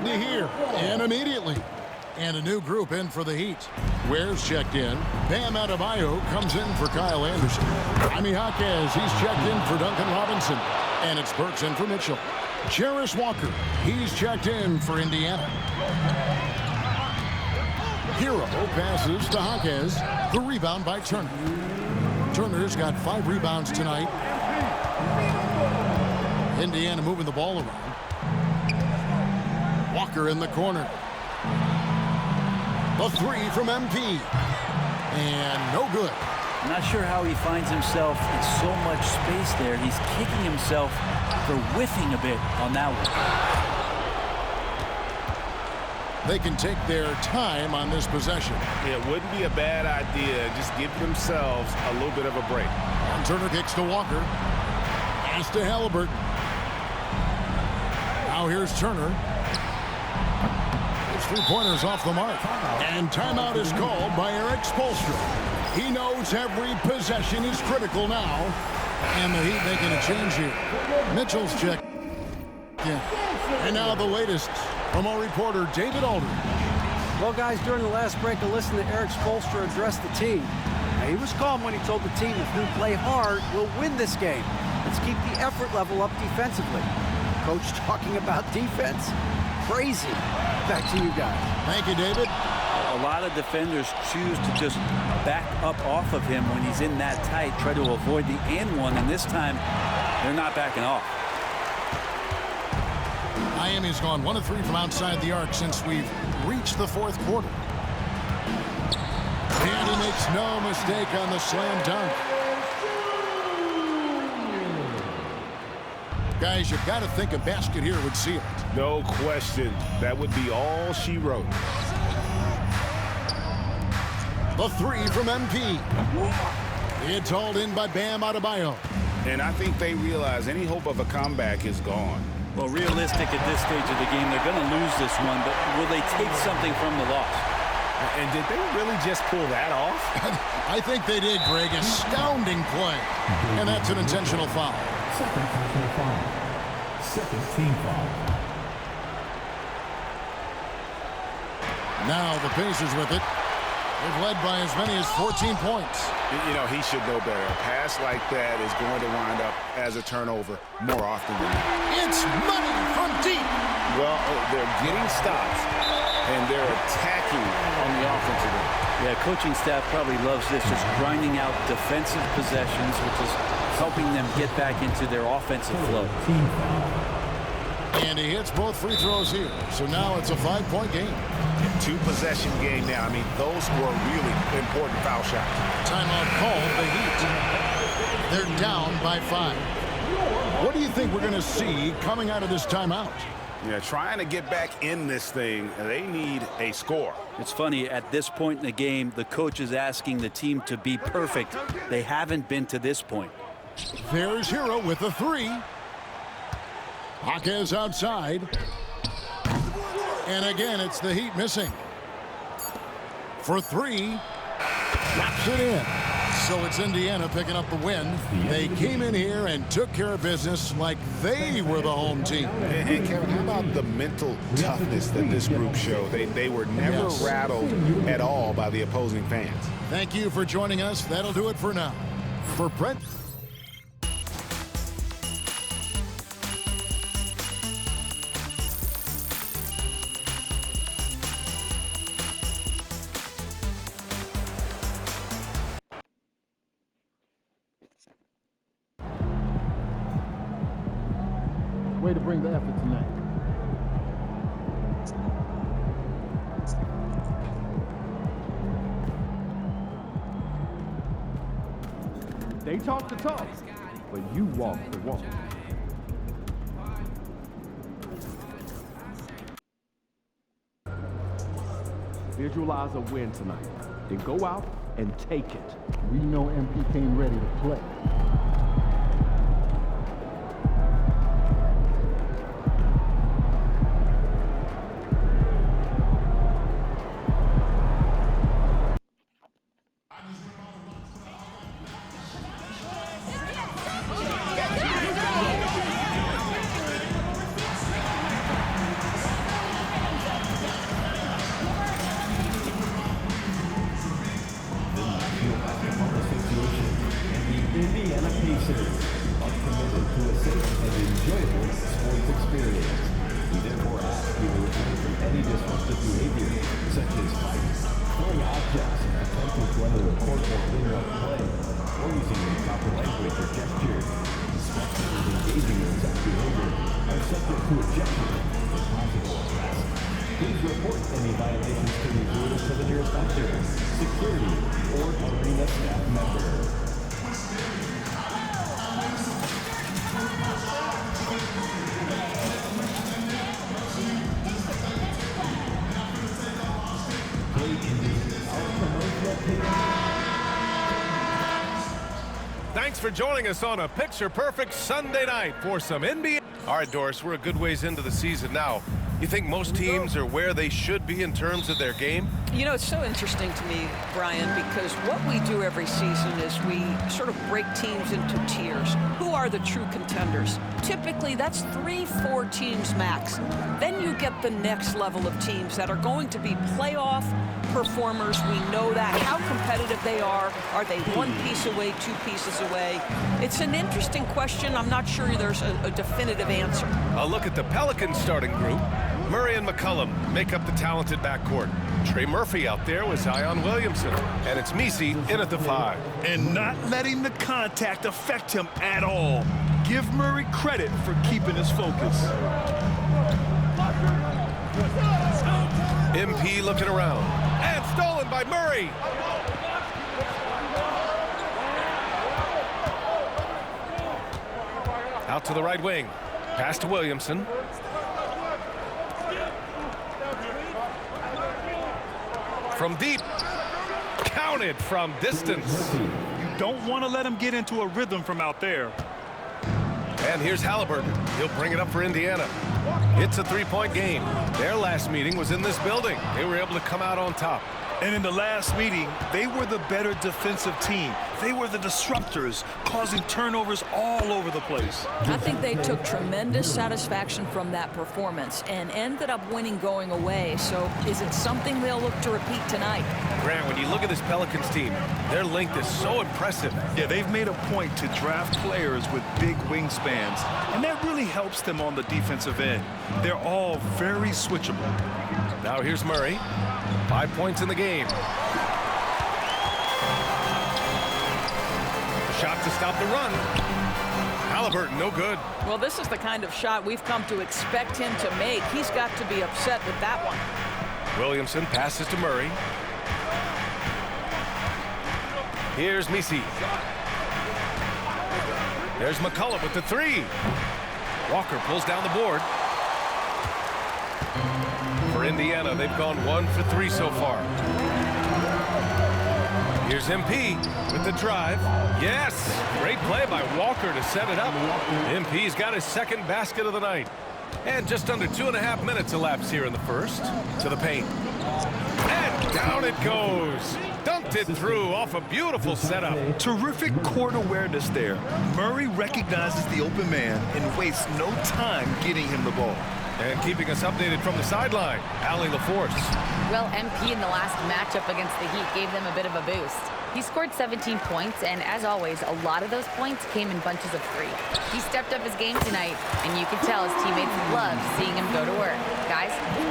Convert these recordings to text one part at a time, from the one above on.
to here, and immediately. And a new group in for the Heat. Ware's checked in. Bam Adebayo comes in for Kyle Anderson. Jaime Jaquez, he's checked in for Duncan Robinson. And it's Burks in for Mitchell. Jarace Walker, he's checked in for Indiana. Hero passes to Jaquez. The rebound by Turner. Turner's got 5 rebounds tonight. Indiana moving the ball around. Walker in the corner. The 3 from MP. And no good. I'm not sure how he finds himself in so much space there. He's kicking himself for whiffing a bit on that one. They can take their time on this possession. It wouldn't be a bad idea. Just give themselves a little bit of a break. And Turner kicks to Walker. Pass to Halliburton. Now here's Turner. His 3-pointers off the mark. And timeout is called by Erik Spoelstra. He knows every possession is critical now. And the Heat making a change here. Mitchell's check. Yeah. And now the latest from our reporter, David Aldridge. Well, guys, during the last break, I listened to Erik Spoelstra address the team. Now, he was calm when he told the team, if we play hard, we'll win this game. Let's keep the effort level up defensively. Coach talking about defense? Crazy. Back to you guys. Thank you, David. A lot of defenders choose to just back up off of him when he's in that tight, try to avoid the and one, and this time they're not backing off. Miami's gone 1 of 3 from outside the arc since we've reached the 4th quarter. And he makes no mistake on the slam dunk. Guys, you've got to think a basket here would seal it. No question. That would be all she wrote. The 3 from MP. It's hauled in by Bam Adebayo. And I think they realize any hope of a comeback is gone. Well, realistic at this stage of the game, they're going to lose this one, but will they take something from the loss? And did they really just pull that off? I think they did, Greg. Astounding play. And that's an intentional foul. Second personal foul. Second team foul. Now the Pacers with it. They've led by as many as 14 points. You know, he should know better. A pass like that is going to wind up as a turnover more often than not. It's money from deep. Well, they're getting stops, and they're attacking on the offensive end. Yeah, coaching staff probably loves this, just grinding out defensive possessions, which is helping them get back into their offensive flow. And he hits both free throws here. So now it's a 5-point game. 2-possession game now. I mean, those were really important foul shots. Timeout called the Heat. They're down by 5. What do you think we're going to see coming out of this timeout? Yeah, trying to get back in this thing, they need a score. It's funny, at this point in the game, the coach is asking the team to be perfect. They haven't been to this point. There's Hero with a 3. Jaquez outside. And again, it's the Heat missing. For 3. Drops it in. So it's Indiana picking up the win. They came in here and took care of business like they were the home team. And Kevin, how about the mental toughness that this group showed? They were never rattled at all by the opposing fans. Thank you for joining us. That'll do it for now. For Brent. Way to bring the effort tonight. They talk the talk, but you walk the walk. Visualize a win tonight. Then go out and take it. We know MP came ready to play. is fighting, throwing objects, attempting to enter the court while cleaning up play, or using improper language or gestures. Spectators engaging in such behavior are subject to ejection or possible arrest. Please report any violations to the rules to the nearest officer, security, or arena staff member. Thanks for joining us on a picture-perfect Sunday night for some NBA. All right, Doris, we're a good ways into the season now. You think most teams are where they should be in terms of their game? You know, it's so interesting to me, Brian, because what we do every season is we sort of break teams into tiers. Who are the true contenders? Typically, that's 3-4 teams max. Then you get the next level of teams that are going to be playoff performers. We know that. How competitive they are. Are they one piece away, two pieces away? It's an interesting question. I'm not sure there's a definitive answer. A look at the Pelicans starting group. Murray and McCollum make up the talented backcourt. Trey Murphy out there with Zion Williamson. And it's Messi in at the 5. And not letting the contact affect him at all. Give Murray credit for keeping his focus. MP looking around. And stolen by Murray. Out to the right wing. Pass to Williamson. From deep. Counted from distance. You don't want to let him get into a rhythm from out there. And here's Halliburton. He'll bring it up for Indiana. It's a three-point game. Their last meeting was in this building. They were able to come out on top. And in the last meeting, they were the better defensive team. They were the disruptors, causing turnovers all over the place. I think they took tremendous satisfaction from that performance and ended up winning going away. So is it something they'll look to repeat tonight? Grant, when you look at this Pelicans team, their length is so impressive. Yeah, they've made a point to draft players with big wingspans, and that really helps them on the defensive end. They're all very switchable. Now here's Murray. 5 points in the game. Shot to stop the run. Halliburton, no good. Well, this is the kind of shot we've come to expect him to make. He's got to be upset with that one. Williamson passes to Murray. Here's Messi. There's McCollum with the 3. Walker pulls down the board. For Indiana, they've gone 1 for 3 so far. Here's MP with the drive. Yes! Great play by Walker to set it up. MP's got his second basket of the night. And just under 2.5 minutes elapsed here in the first. To the paint. And down it goes. Dunked it through off a beautiful setup. Terrific court awareness there. Murray recognizes the open man and wastes no time getting him the ball. And keeping us updated from the sideline, Allie LaForce. Well, MP in the last matchup against the Heat gave them a bit of a boost. He scored 17 points, and as always, a lot of those points came in bunches of 3. He stepped up his game tonight, and you could tell his teammates loved seeing him go to work. Guys?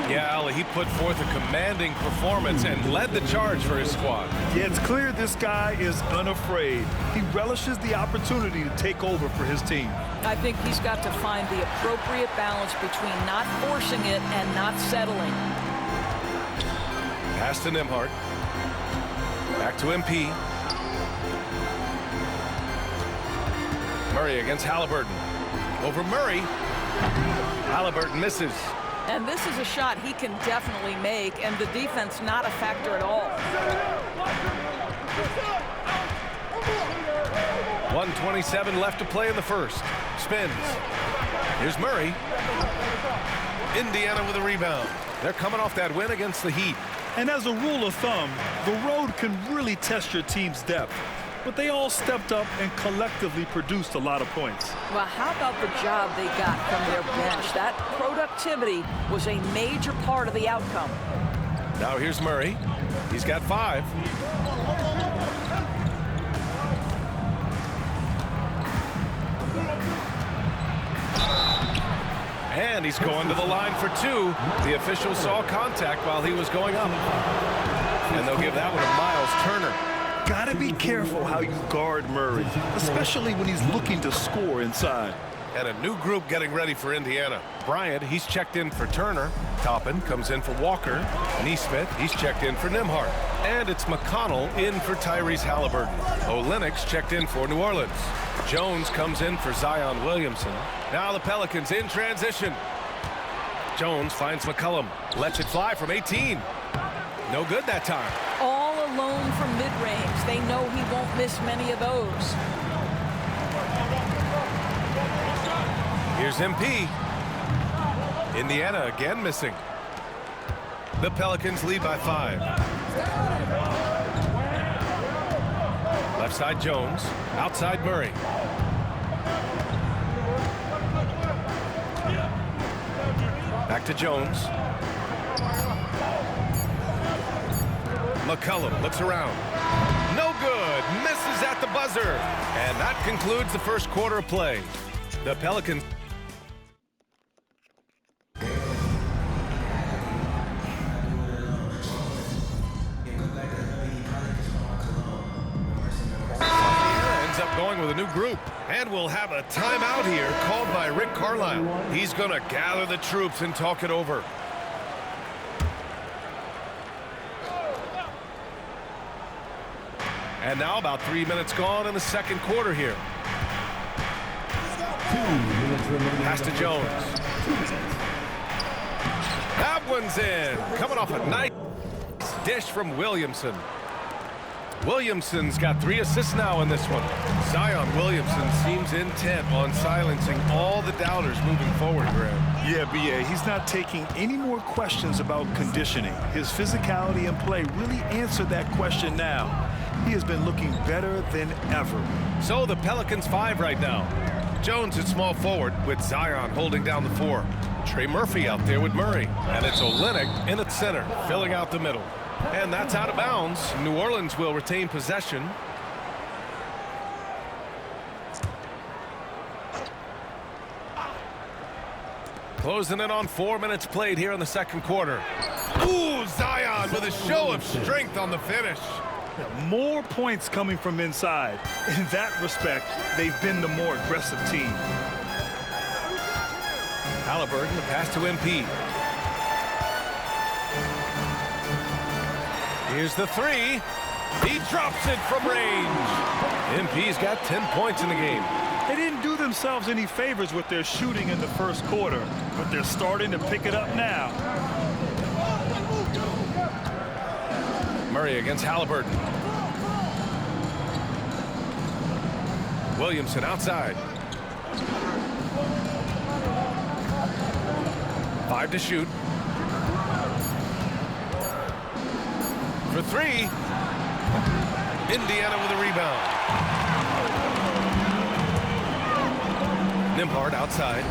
Yeah, Allie, he put forth a commanding performance and led the charge for his squad. Yeah, it's clear this guy is unafraid. He relishes the opportunity to take over for his team. I think he's got to find the appropriate balance between not forcing it and not settling. Pass to Nembhard. Back to MP. Murray against Halliburton. Over Murray. Halliburton misses. And this is a shot he can definitely make, and the defense not a factor at all. 1:27 left to play in the first. Spins. Here's Murray. Indiana with a rebound. They're coming off that win against the Heat. And as a rule of thumb, the road can really test your team's depth. But they all stepped up and collectively produced a lot of points. Well, how about the job they got from their bench? That productivity was a major part of the outcome. Now here's Murray. He's got 5. And he's going to the line for two. The official saw contact while he was going up. And they'll give that one to Miles Turner. Gotta be careful how you guard Murray, especially when he's looking to score inside. And a new group getting ready for Indiana. Bryant, he's checked in for Turner. Toppin comes in for Walker. Neesmith, he's checked in for Nembhard. And it's McConnell in for Tyrese Halliburton. Olynyk checked in for New Orleans. Jones comes in for Zion Williamson. Now the Pelicans in transition. Jones finds McCollum. Lets it fly from 18. No good that time. All alone from mid-range. They know he won't miss many of those. Here's MP. Indiana again missing. The Pelicans lead by 5. Left side Jones. Outside Murray. Back to Jones. McCollum looks around. No good. Misses at the buzzer. And that concludes the first quarter of play. The Pelicans. Going with a new group, and we'll have a timeout here called by Rick Carlisle. He's going to gather the troops and talk it over. And now about 3 minutes gone in the second quarter here. 2 minutes remaining. Pass to Jones. That one's in. Coming off a nice dish from Williamson. Williamson's got 3 assists now in this one. Zion Williamson seems intent on silencing all the doubters moving forward, Graham. Yeah, B.A., he's not taking any more questions about conditioning. His physicality and play really answered that question now. He has been looking better than ever. So the Pelicans 5 right now. Jones at small forward with Zion holding down the 4. Trey Murphy out there with Murray. And it's Olynyk in at center, filling out the middle. And that's out of bounds. New Orleans will retain possession. Closing in on 4 minutes played here in the second quarter. Ooh, Zion with a show of strength on the finish. More points coming from inside. In that respect, they've been the more aggressive team. Halliburton, the pass to MP. Here's the 3. He drops it from range. MP's got 10 points in the game. They didn't do themselves any favors with their shooting in the first quarter, but they're starting to pick it up now. Murray against Halliburton. Williamson outside. 5 to shoot. For 3. Indiana with a rebound. Nembhard outside.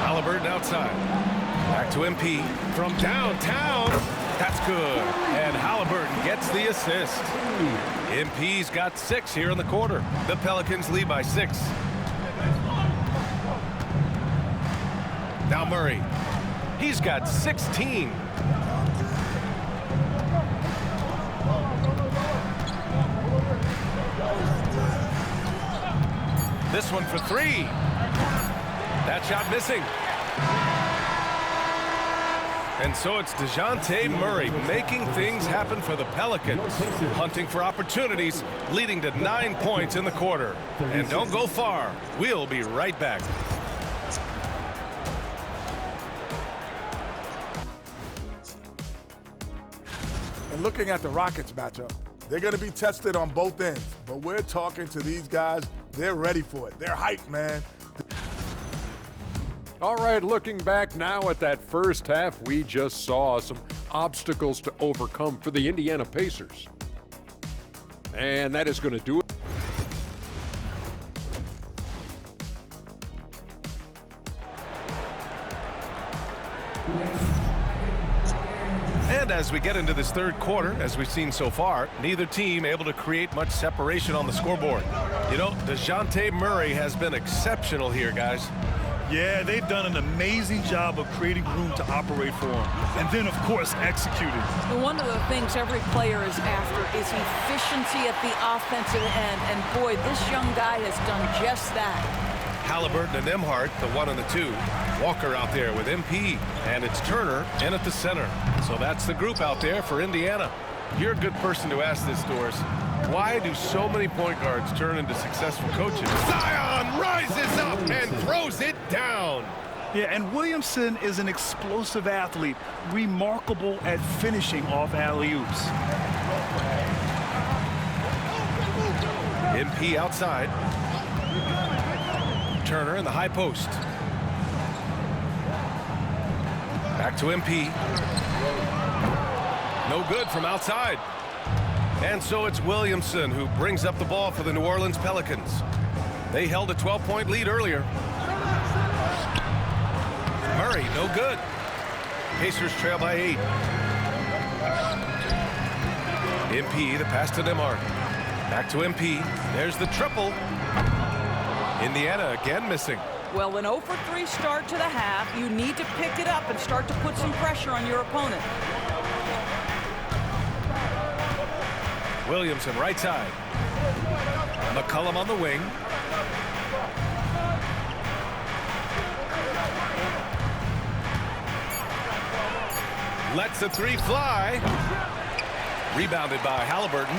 Halliburton outside. Back to MP from downtown. That's good. And Halliburton gets the assist. MP's got 6 here in the quarter. The Pelicans lead by 6. Now Murray. He's got 16. This one for 3. That shot missing. And so it's DeJounte Murray making things happen for the Pelicans. Hunting for opportunities, leading to 9 points in the quarter. And don't go far. We'll be right back. And looking at the Rockets matchup, they're going to be tested on both ends. But we're talking to these guys. They're ready for it. They're hyped, man. All right, looking back now at that first half, we just saw some obstacles to overcome for the Indiana Pacers. And that is going to do it. And as we get into this third quarter, as we've seen so far, neither team able to create much separation on the scoreboard. You know, DeJounte Murray has been exceptional here, guys. Yeah, they've done an amazing job of creating room to operate for him. And then, of course, executing. One of the things every player is after is efficiency at the offensive end. And boy, this young guy has done just that. Halliburton and Nembhard, the 1 and the 2. Walker out there with MP. And it's Turner in at the center. So that's the group out there for Indiana. You're a good person to ask this, Doris. Why do so many point guards turn into successful coaches? Zion rises up and throws it down. Yeah, and Williamson is an explosive athlete, remarkable at finishing off alley-oops. MP outside. Turner in the high post. Back to MP. No good from outside. And so it's Williamson who brings up the ball for the New Orleans Pelicans. They held a 12-point lead earlier. Murray, no good. Pacers trail by 8. MP, the pass to Nembhard. Back to MP. There's the triple. Indiana again missing. Well, an 0 for 3 start to the half. You need to pick it up and start to put some pressure on your opponent. Williamson right side. McCollum on the wing. Lets the 3 fly. Rebounded by Halliburton.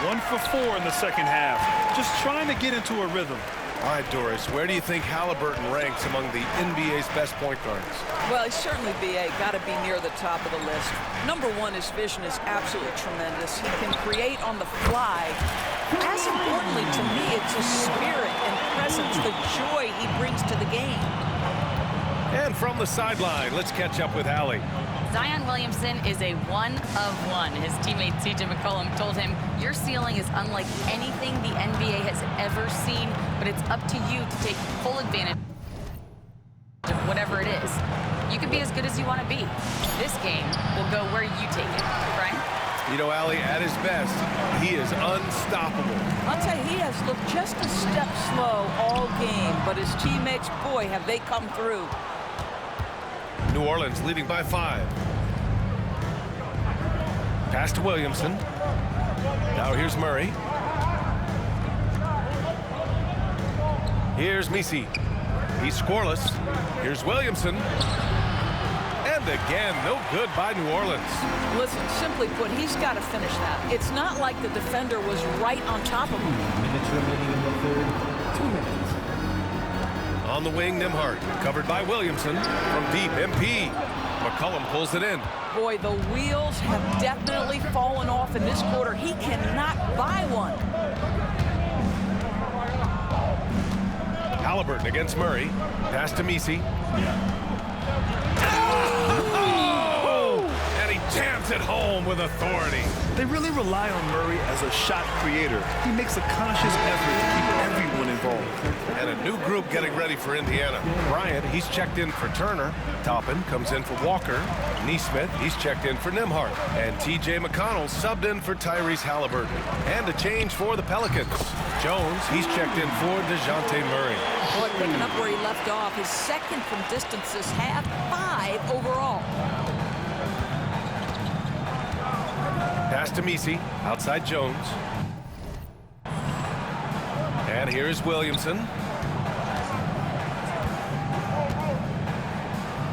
1 for 4 in the second half. Just trying to get into a rhythm. All right, Doris, where do you think Halliburton ranks among the NBA's best point guards? Well, he's certainly, B.A., got to be near the top of the list. Number one, his vision is absolutely tremendous. He can create on the fly. As importantly to me, it's his spirit and presence, the joy he brings to the game. And from the sideline, let's catch up with Allie. Zion Williamson is a 1 of 1. His teammate C.J. McCollum told him, your ceiling is unlike anything the NBA has ever seen, but it's up to you to take full advantage of whatever it is. You can be as good as you want to be. This game will go where you take it. Brian? You know, Allie, at his best, he is unstoppable. I'll tell you, he has looked just a step slow all game, but his teammates, boy, have they come through. New Orleans leading by 5. Pass to Williamson. Now here's Murray. Here's Messi. He's scoreless. Here's Williamson. And again, no good by New Orleans. Listen, simply put, he's got to finish that. It's not like the defender was right on top of him. Minutes remaining in the third. 2 minutes. On the wing, Nembhard, covered by Williamson. From deep, MP. McCollum pulls it in. Boy, the wheels have definitely fallen off in this quarter. He cannot buy one. Halliburton against Murray. Pass to Messi. And he jams it home with authority. They really rely on Murray as a shot creator. He makes a conscious effort to keep everyone involved. And a new group getting ready for Indiana. Bryant, he's checked in for Turner. Toppin comes in for Walker. Nesmith, he's checked in for Nembhard. And T.J. McConnell subbed in for Tyrese Halliburton. And a change for the Pelicans. Jones, he's checked in for DeJounte Murray. Boy, picking up where he left off. His second from distance this half, 5 overall. Pass to Messi, outside Jones. And here's Williamson.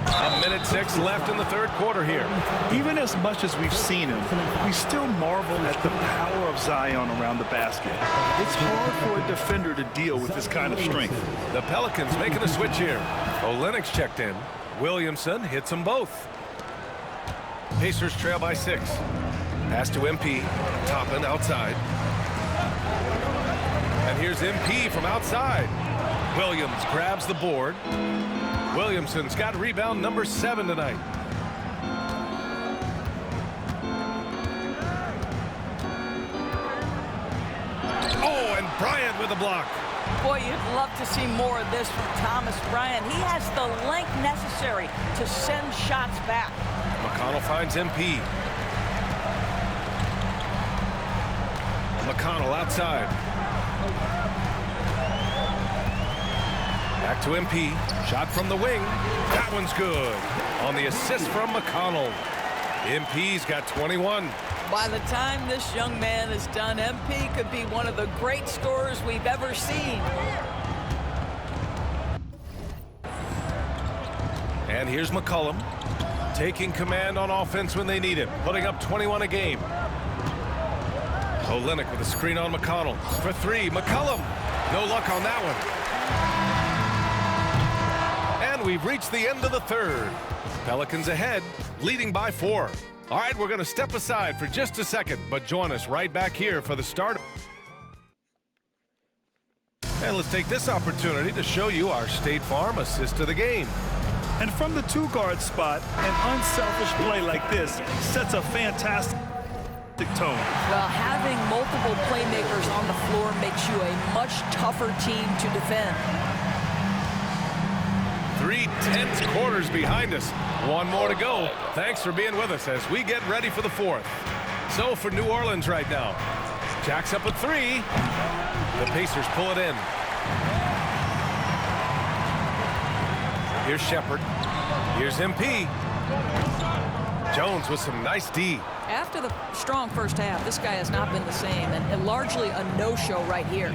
A minute 6 left in the third quarter here. Even as much as we've seen him, we still marvel at the power of Zion around the basket. It's hard for a defender to deal with this kind of strength. The Pelicans making a switch here. Olenek's checked in. Williamson hits them both. Pacers trail by 6. Pass to MP. Toppin outside. And here's MP from outside. Williams grabs the board. Williamson's got rebound number 7 tonight. Oh, and Bryant with a block. Boy, you'd love to see more of this from Thomas Bryant. He has the length necessary to send shots back. McConnell finds MP. McConnell outside. Back to MP. Shot from the wing. That one's good. On the assist from McConnell. MP's got 21. By the time this young man is done, MP could be one of the great scorers we've ever seen. And here's McCollum, taking command on offense when they need it, putting up 21 a game. Olynyk with a screen on McConnell for three. McCollum, no luck on that one. And we've reached the end of the third. Pelicans ahead, leading by 4. All right, we're going to step aside for just a second, but join us right back here for the start. And let's take this opportunity to show you our State Farm assist of the game. And from the 2-guard spot, an unselfish play like this sets a fantastic tone. Well, having multiple playmakers on the floor makes you a much tougher team to defend. 3 tense quarters behind us. One more to go. Thanks for being with us as we get ready for the 4th. So for New Orleans right now, Jack's up at 3. The Pacers pull it in. Here's Shepherd. Here's MP. Jones with some nice D. After the strong first half, this guy has not been the same, and largely a no-show right here.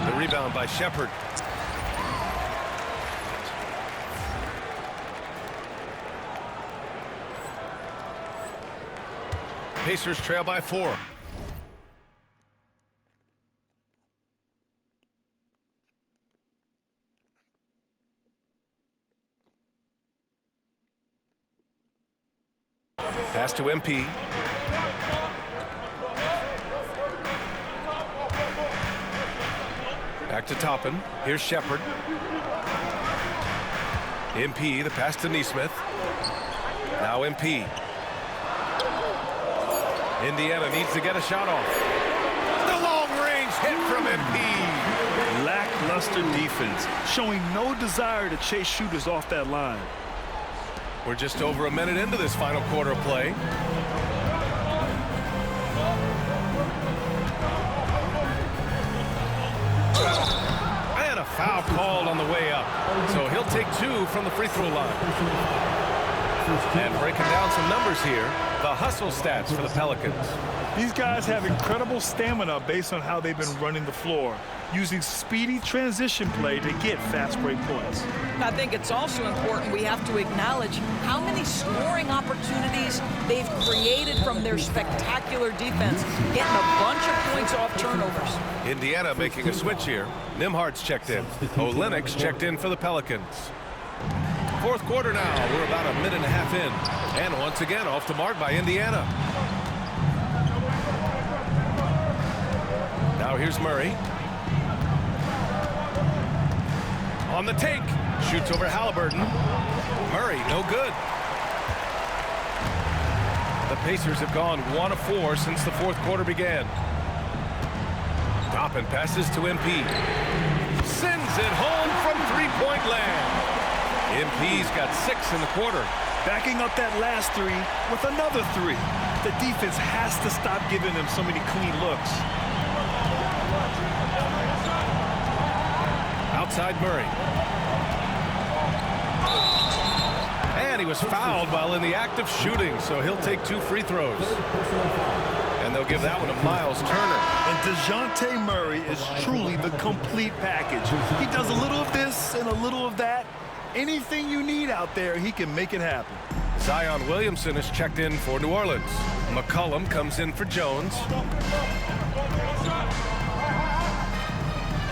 The rebound by Shepherd. Pacers trail by 4. Pass to MP. Back to Toppin. Here's Shepherd. MP, the pass to Nesmith. Now MP. Indiana needs to get a shot off. The long-range hit from MP. Lackluster defense, showing no desire to chase shooters off that line. We're just over a minute into this final quarter of play. And a foul called on the way up. So he'll take 2 from the free throw line. And breaking down some numbers here, the hustle stats for the Pelicans. These guys have incredible stamina based on how they've been running the floor, using speedy transition play to get fast break points. I think it's also important we have to acknowledge how many scoring opportunities they've created from their spectacular defense, getting a bunch of points off turnovers. Indiana making a switch here. Nembhard's checked in. Olynyk's checked in for the Pelicans. 4th quarter now. We're about a minute and a half in. And once again, off the mark by Indiana. Now here's Murray. On the take. Shoots over Halliburton. Murray, no good. The Pacers have gone 1 of 4 since the 4th quarter began. Toppin passes to MP. Sends it home from three-point land. MP's got 6 in the quarter. Backing up that last 3 with another 3. The defense has to stop giving them so many clean looks. Outside Murray. And he was fouled while in the act of shooting, so he'll take 2 free throws. And they'll give that one to Miles Turner. And DeJounte Murray is truly the complete package. He does a little of this and a little of that. Anything you need out there, he can make it happen. Zion Williamson is checked in for New Orleans. McCollum comes in for Jones.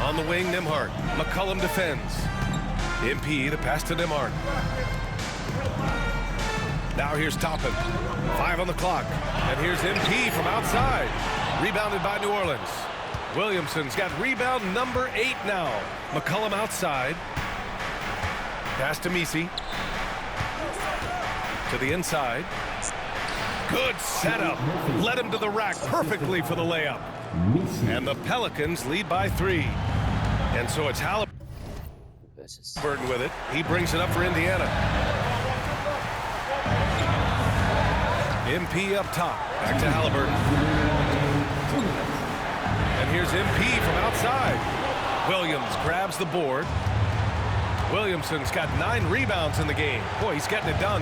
On the wing, Nembhard. McCollum defends. MP, the pass to Nembhard. Now here's Toppin. 5 on the clock. And here's MP from outside. Rebounded by New Orleans. Williamson's got rebound number 8 now. McCollum outside. Pass to Messi. To the inside. Good setup. Led him to the rack perfectly for the layup. And the Pelicans lead by 3. And so it's Halliburton with it. He brings it up for Indiana. MP up top. Back to Halliburton. And here's MP from outside. Williams grabs the board. Williamson's got 9 rebounds in the game. Boy, he's getting it done.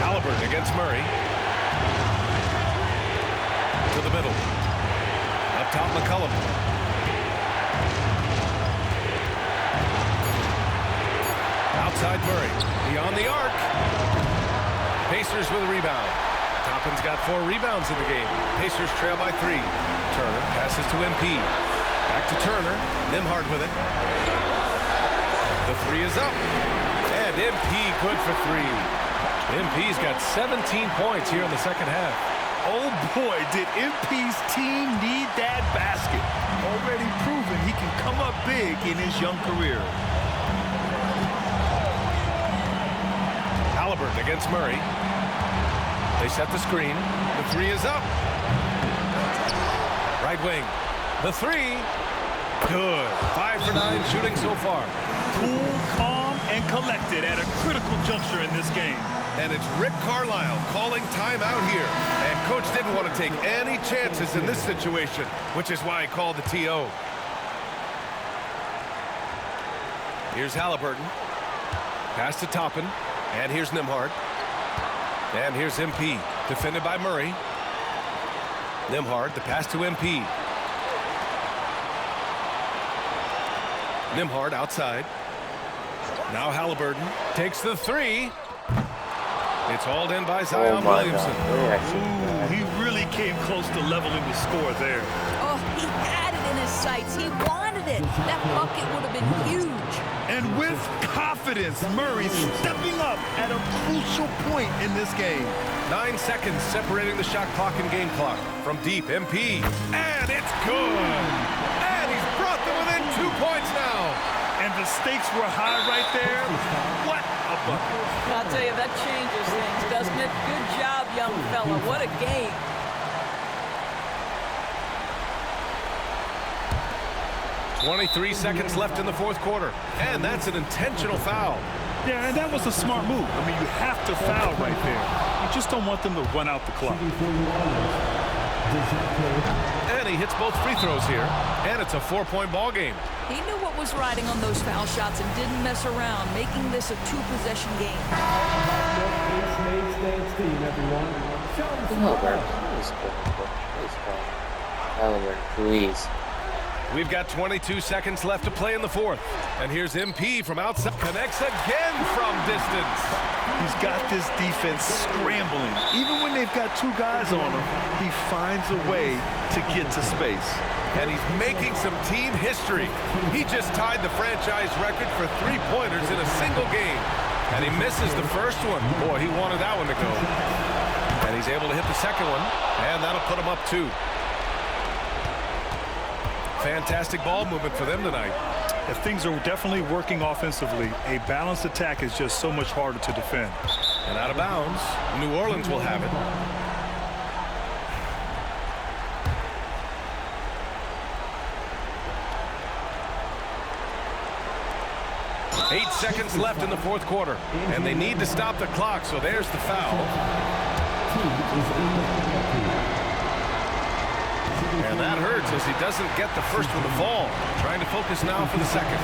Halliburton against Murray. To the middle. Up top, McCollum. Outside Murray. Beyond the arc. Pacers with a rebound. Toppin's got 4 rebounds in the game. Pacers trail by 3. Turner passes to MP. Back to Turner. Nembhard with it. The 3 is up. And MP good for 3. MP's got 17 points here in the second half. Oh boy, did MP's team need that basket. Already proven he can come up big in his young career. Halliburton against Murray. They set the screen. The 3 is up. Right wing. The 3. Good. 5 for 9 shooting so far. Cool, calm, and collected at a critical juncture in this game. And it's Rick Carlisle calling timeout here. And coach didn't want to take any chances in this situation, which is why he called the TO. Here's Halliburton. Pass to Toppin. And here's Nembhard. And here's MP. Defended by Murray. Nembhard, the pass to MP. Nembhard outside. Now Halliburton takes the 3. It's hauled in by Zion Williamson. Ooh, he really came close to leveling the score there. Oh, he had it in his sights. He wanted it. That bucket would have been huge. And with confidence, Murray stepping up at a crucial point in this game. 9 seconds separating the shot clock and game clock. From deep, MP. And it's good. And he's brought them within 2 points now. And the stakes were high right there. What a bucket. I'll tell you, that changes things, doesn't it? Good job, young fella. What a game. .23 seconds left in the fourth quarter. And that's an intentional foul. Yeah, and that was a smart move. I mean, you have to foul right there. You just don't want them to run out the clock. And he hits both free throws here. And it's a 4-point ball game. He knew what was riding on those foul shots and didn't mess around, making this a 2-possession game. Halliburton, please. We've got 22 seconds left to play in the fourth. And here's MP from outside. Connects again from distance. He's got this defense scrambling. Even when they've got 2 guys on him, he finds a way to get to space. And he's making some team history. He just tied the franchise record for 3-pointers in a single game. And he misses the first one. Boy, he wanted that one to go. And he's able to hit the second one. And that'll put him up 2. Fantastic ball movement for them tonight. If things are definitely working offensively, a balanced attack is just so much harder to defend. And out of bounds, New Orleans will have it. Eight seconds left in the fourth quarter, and they need to stop the clock, so there's the foul. And that hurts as he doesn't get the first one to fall. Trying to focus now for the second.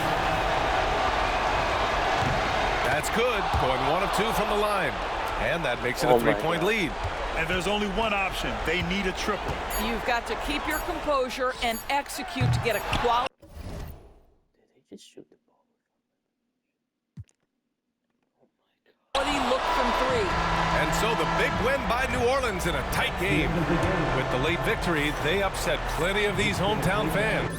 That's good. Going 1 of 2 from the line. And that makes it a 3-point lead. And there's only one option. They need a triple. You've got to keep your composure and execute to get a quality. Did they just shoot the ball? Look from 3. And so the big win by New Orleans in a tight game. With the late victory, they upset plenty of these hometown fans.